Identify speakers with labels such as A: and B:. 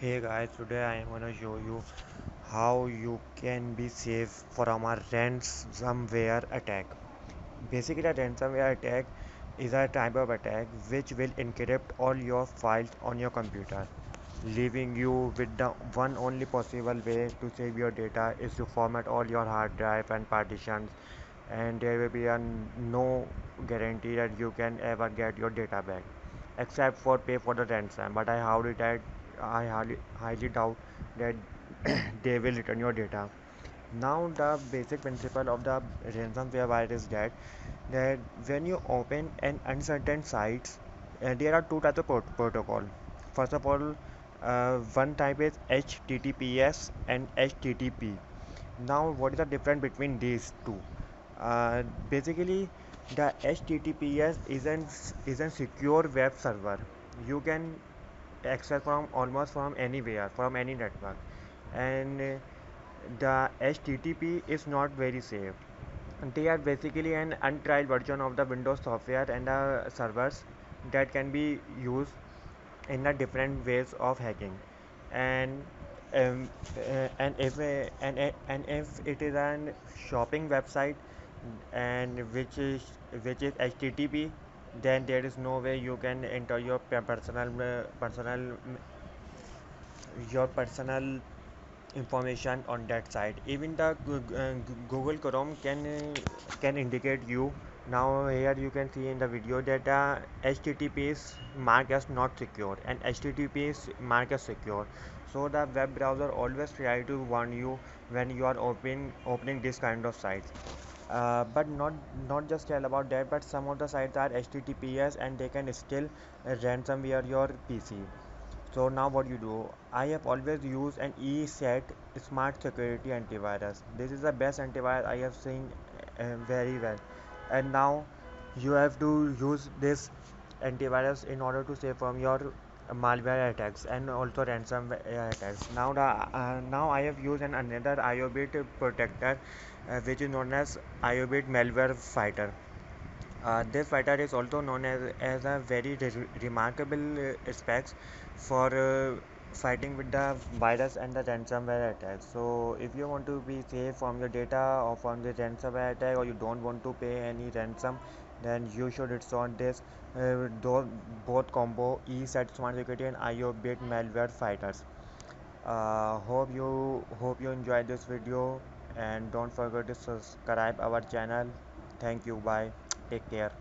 A: Hey guys, today I am gonna show you how you can be safe from a ransomware attack. Basically, a ransomware attack is a type of attack which will encrypt all your files on your computer, leaving you with the one only possible way to save your data is to format all your hard drive and partitions, and there will be no guarantee that you can ever get your data back except for pay for the ransom. But I highly doubt that they will return your data. Now the basic principle of the ransomware virus is that when you open an uncertain site, there are two types of protocol. First of all, one type is HTTPS and HTTP. Now, what is the difference between these two? Basically, the HTTPS isn't secure web server. You can access from almost from anywhere, from any network, and the HTTP is not very safe. They are basically an untried version of the Windows software and the servers that can be used in the different ways of hacking. And and if it is an shopping website and which is HTTP, then there is no way you can enter your personal information on that site. Even the Google Chrome can indicate you. Now here you can see in the video that HTTP is marked as not secure and HTTP is marked as secure. So the web browser always try to warn you when you are opening this kind of sites. But not just tell about that, but some of the sites are HTTPS and they can still ransomware your PC. So now what you do, I have always used an ESET Smart Security Antivirus. This is the best antivirus I have seen very well. And now you have to use this antivirus in order to save from your malware attacks and also ransomware attacks. Now I have used another IOBIT protector, which is known as IOBIT Malware Fighter. This fighter is also known as a very remarkable specs for fighting with the virus and the ransomware attack. So if you want to be safe from your data or from the ransomware attack, or you don't want to pay any ransom, then you should install this both combo ESET Smart Security and IOBIT Malware Fighters. Hope you enjoyed this video, and don't forget to subscribe our channel. Thank you. Bye. Take care.